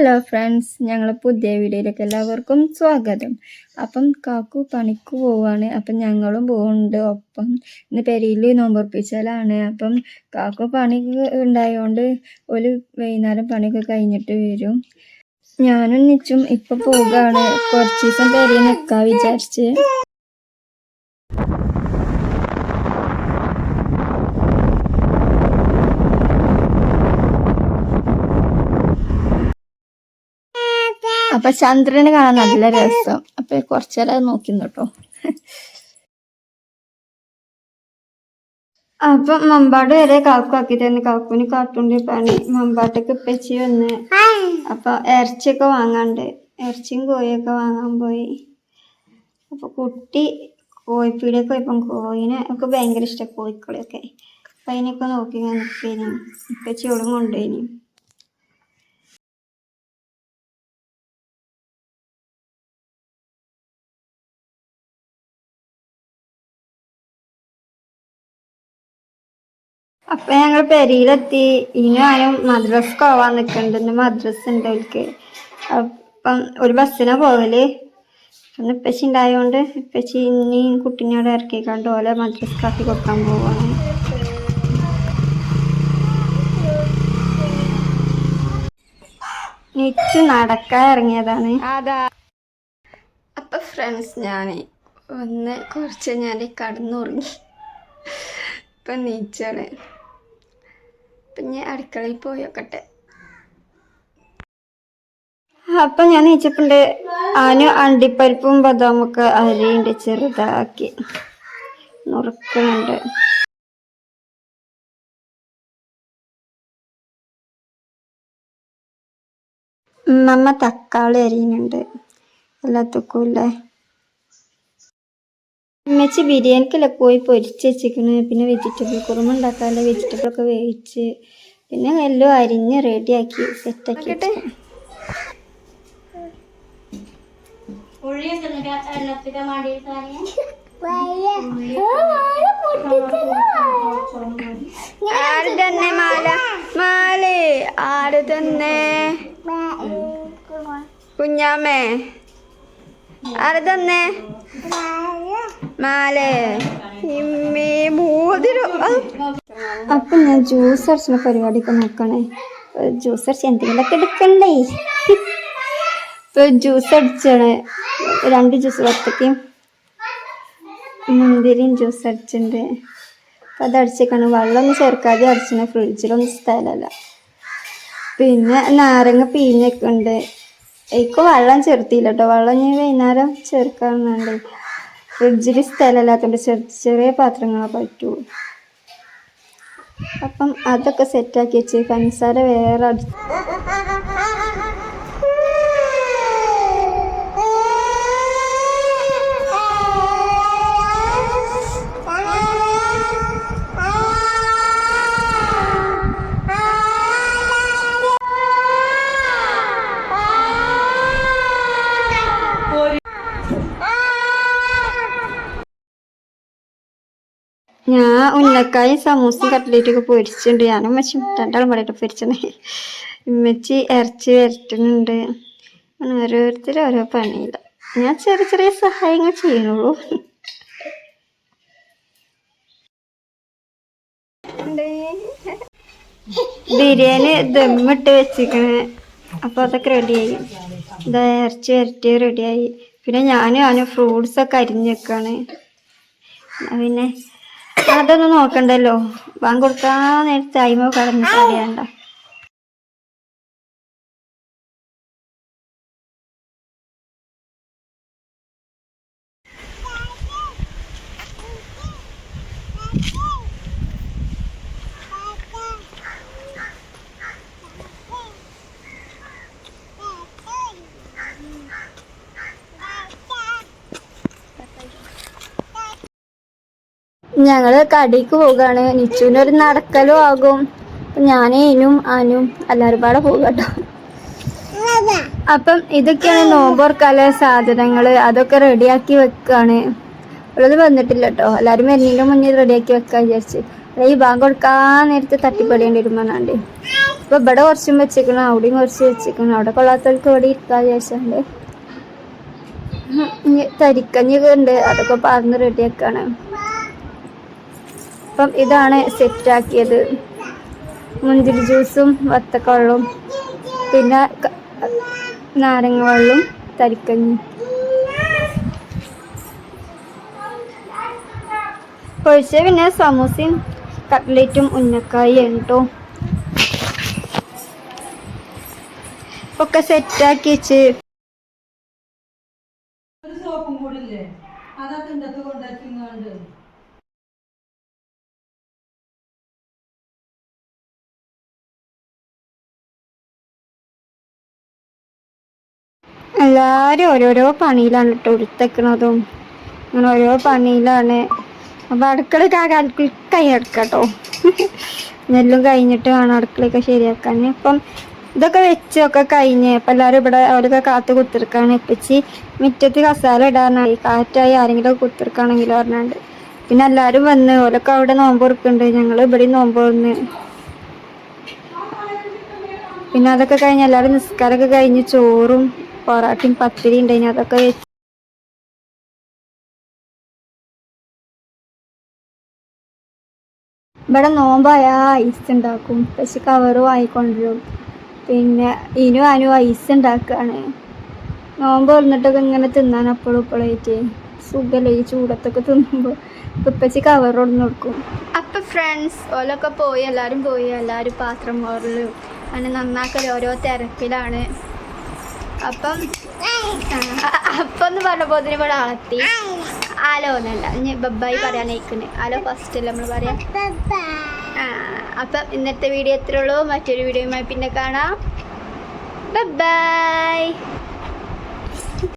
Hello friends, ഞങ്ങൾ പുതിയ വീഡിയോയിലേക്ക് എല്ലാവർക്കും സ്വാഗതം. അപ്പം കാക്കു പണിക്ക് പോവാണ്. അപ്പം ഞങ്ങളും പോകുന്നുണ്ട് ഒപ്പം. ഇന്ന് പെരിയിൽ നോമ്പുറപ്പിച്ചാലാണ്. അപ്പം കാക്കു പണിക്ക് ഉണ്ടായതുകൊണ്ട് ഒരു വൈകുന്നേരം പണിയൊക്കെ കഴിഞ്ഞിട്ട് വരും. ഞാനും നിച്ചും ഇപ്പം പോവുകയാണ്. കുറച്ച് ദിവസം പെരിയിൽ നിൽക്കാൻ വിചാരിച്ച്. അപ്പൊ ചന്ദ്രനെ കാണാൻ നല്ല രസം. അപ്പൊ കുറച്ചേരം നോക്കുന്നു കേട്ടോ. അപ്പൊ മമ്പാട് വരെ കാക്കുവാക്കി തന്നെ. കാക്കുവിന് കാട്ടുണ്ടി പണി. മമ്പാട്ടൊക്കെ ഇപ്പച്ചി വന്ന് അപ്പൊ ഇറച്ചിയൊക്കെ വാങ്ങാണ്ട്, ഇറച്ചിയും കോഴിയൊക്കെ വാങ്ങാൻ പോയി. അപ്പൊ കുട്ടി കോഴിപ്പീടിയൊക്കെ പോയപ്പം കോഴിനെ ഒക്കെ ഭയങ്കര ഇഷ്ടം, കോഴിക്കളൊക്കെ. അപ്പൊ അതിനൊക്കെ നോക്കി നിൽക്കേനി. ഇപ്പച്ചി ഓടും കൊണ്ടുപോയിനി. അപ്പൊ ഞങ്ങൾ പെരിയിലെത്തി. ഇനി ആരും മദ്രസക്ക് പോവാൻ നിൽക്കുന്നുണ്ട്. ഇന്ന് മദ്രസ ഉണ്ട് അവർക്ക്. അപ്പം ഒരു ബസ്സിനാ പോകല്. ഒന്ന് ഇപ്പച്ചി ഉണ്ടായതുകൊണ്ട് ഇപ്പച്ചി ഇനി കുട്ടീനോട് ഇറക്കിക്കാണ്ട് ഓലെ മദ്രസക്കാക്കി കൊടുക്കാൻ പോവാണ്. നിച്ചു നടക്കാൻ ഇറങ്ങിയതാണ്. അപ്പൊ ഫ്രണ്ട്സ്, ഞാൻ കുറച്ച് ഞാൻ കടന്നുറങ്ങി. ഇപ്പം നീച്ചാണ്. അപ്പം ഞാൻ അടുക്കളയിൽ പോയോക്കട്ടെ. അപ്പൊ ഞാൻ നീച്ചപ്പുണ്ട്. അണ്ടിപ്പരിപ്പും ബദാമൊക്കെ അരിയുണ്ട്, ചെറുതാക്കി നുറുക്കുന്നുണ്ട്. ഉമ്മ തക്കാളി അരിയുന്നുണ്ട് എല്ലാത്തക്കും ഇല്ലേ. ഉമ്മച്ചി ബിരിയാണിക്കല്ല കോഴി പൊരിച്ച് വെച്ചിരിക്കണ്. പിന്നെ വെജിറ്റബിൾ കുറുമ ഉണ്ടാക്കാനുള്ള വെജിറ്റബിളൊക്കെ വേവിച്ച് പിന്നെ എല്ലാം അരിഞ്ഞ് റെഡിയാക്കി സെറ്റാക്കി. ആര് തന്നെ മാലേ? ആര് തന്നെ? കുഞ്ഞാമ്മേ ആര് തന്നെ മാലേ? അപ്പൊ ഞാൻ ജ്യൂസ് അടിച്ച പരിപാടിയൊക്കെ നോക്കണേ. ജ്യൂസ് അടിച്ച് എന്തെങ്കിലുമൊക്കെ എടുക്കണ്ടേ. ഇപ്പൊ ജ്യൂസ് അടിച്ചാണ്. 2 ജ്യൂസ്, വത്തക്കയും മുന്തിരിയും ജ്യൂസ് അടിച്ചിട്ടുണ്ട്. അപ്പം അതടിച്ചേക്കാണ്. വെള്ളമൊന്നും ചേർക്കാതെ അടിച്ചിന്. ഫ്രിഡ്ജിലൊന്നും സ്ഥലമല്ല. പിന്നെ നാരങ്ങ പിഴിഞ്ഞൊക്കെ ഉണ്ട്. എനിക്ക് വെള്ളം ചേർത്തില്ല കേട്ടോ. വെള്ളം ഞാൻ വൈകുന്നേരം ചേർക്കാറുണ്ട്. ഫ്രിഡ്ജിൽ സ്ഥലമില്ലാത്തതുകൊണ്ട് ചെറിയ പാത്രങ്ങളെ പറ്റുള്ളൂ. അപ്പം അതൊക്കെ സെറ്റാക്കി വെച്ച് പഞ്ചസാര വേറെ ഞാൻ ഉന്നക്കായും സമൂസയും കട്ട്ലേറ്റൊക്കെ പൊരിച്ചിട്ടുണ്ട്. ഞാനും ഉമ്മച്ചി 2 പടയിട്ട് പൊരിച്ചണേ. ഉമ്മച്ചി ഇറച്ചി വരട്ടുന്നുണ്ട്. ഓരോരുത്തരും ഓരോ പണിയില്ല. ഞാൻ ചെറിയ ചെറിയ സഹായങ്ങൾ ചെയ്യണുള്ളൂ. ബിരിയാണി ദമ്മിട്ട് വെച്ചിക്കണ്. അപ്പോൾ അതൊക്കെ റെഡിയായി. ഇതാ ഇറച്ചി വരട്ടി റെഡിയായി. പിന്നെ ഞാനും ഫ്രൂട്ട്സൊക്കെ അരിഞ്ഞ് വെക്കാണ്. പിന്നെ അതൊന്നും നോക്കണ്ടല്ലോ. ബാങ്ക് കൊടുക്കാൻ നേരത്തെ ടൈമോ കടന്നിട്ട് അറിയണ്ട. ഞങ്ങള് കടയ്ക്ക് പോവുകയാണ്. നിച്ചുവിൻ്റെ ഒരു നടക്കലും ആകും. ഞാനും ആനും എല്ലാവരും പാടെ പോകും കേട്ടോ. അപ്പം ഇതൊക്കെയാണ് നോമ്പുറക്കാനുള്ള സാധനങ്ങൾ. അതൊക്കെ റെഡിയാക്കി വെക്കാണ്. ഉള്ളത് വന്നിട്ടില്ല കേട്ടോ. എല്ലാവരും വരുന്നതിൻ്റെ മുന്നേ റെഡിയാക്കി വെക്കാൻ വിചാരിച്ച്. ഈ ബാങ്ക് കൊടുക്കാൻ നേരത്തെ തട്ടിപ്പടേണ്ടി വരുമ്പോഴാണ്ട്. അപ്പോൾ ഇവിടെ കുറച്ചും വെച്ചിരിക്കണം, അവിടെയും കുറച്ച് വെച്ചിരിക്കണം. അവിടെ കൊള്ളാത്തവർക്ക് ഇവിടെ ഇരിക്കാൻ വിചാരിച്ചുണ്ട്. തരിക്കഞ്ഞൊക്കെ ഉണ്ട്, അതൊക്കെ പറഞ്ഞ് റെഡിയാക്കാണ്. അപ്പം ഇതാണ് സെറ്റാക്കിയത്. മുന്തിരി ജ്യൂസും വത്തക്കവെള്ളവും പിന്നെ നാരങ്ങ വെള്ളവും തരിക്കഞ്ഞും. പൊഴിച്ച് പിന്നെ സമൂസയും കട്ട്ലേറ്റും ഉന്നക്കായും കേട്ടോ ഒക്കെ സെറ്റാക്കി വെച്ച്. എല്ലാവരും ഓരോരോ പണിയിലാണ് കേട്ടോ, എടുത്തേക്കണതും അങ്ങനെ ഓരോ പണിയിലാണ്. അപ്പോൾ അടുക്കളയൊക്കെ കൈ എടുക്കാട്ടോ. നെല്ലും കഴിഞ്ഞിട്ട് വേണം അടുക്കളയൊക്കെ ശരിയാക്കാൻ. അപ്പം ഇതൊക്കെ വെച്ചൊക്കെ കഴിഞ്ഞ് അപ്പം എല്ലാവരും ഇവിടെ അവരൊക്കെ കാത്ത് കുത്തിരിക്കാണ്. ഇപ്പച്ചി മുറ്റത്ത് കസാല ഇടാനായി, കാറ്റായി ആരെങ്കിലും കുത്തിരിക്കുകയാണെങ്കിലും പറഞ്ഞാണ്ട്. പിന്നെ എല്ലാവരും വന്ന് ഓരൊക്കെ അവിടെ നോമ്പ് തുറക്കുന്നുണ്ട്, ഞങ്ങൾ ഇവിടെ നോമ്പ് തുറന്ന്. പിന്നെ അതൊക്കെ കഴിഞ്ഞ് എല്ലാവരും നിസ്കാരമൊക്കെ കഴിഞ്ഞ് ചോറും പൊറാട്ടയും പത്തിരി ഉണ്ടായിന്, അതൊക്കെ വെച്ച് ഇവിടെ നോമ്പായ ഐസ് ഉണ്ടാക്കും. പക്ഷെ കവറ് വാങ്ങിക്കൊണ്ടുവരും. പിന്നെ അനു ഐസ് ഉണ്ടാക്കുകയാണ്. നോമ്പ് തുറന്നിട്ടൊക്കെ ഇങ്ങനെ തിന്നാൻ അപ്പോഴും ഇപ്പോഴായിട്ട് സുഖമല്ലേ ഈ ചൂടത്തൊക്കെ തിന്നുമ്പോൾ. ഇപ്പച്ചി കവർ കൊണ്ടു കൊടുക്കും. അപ്പം ഫ്രണ്ട്സ് ഓലൊക്കെ പോയി, എല്ലാവരും പോയി. എല്ലാവരും പാത്രം മോറലും അങ്ങനെ നന്നാക്കൽ ഓരോ തിരക്കിലാണ്. അപ്പം എന്ന് പറഞ്ഞപ്പോൾ ഇവിടെ ആളെത്തി. ആലോ ഒന്നല്ല, ഇനി ബബ്ബായി പറയാനേക്കുന്നത്. ആലോ ഫസ്റ്റ് അല്ലേ നമ്മൾ പറയാം. അപ്പം ഇന്നത്തെ വീഡിയോ എത്രയുള്ളൂ. മറ്റൊരു വീഡിയോയുമായി പിന്നെ കാണാം. ബൈ.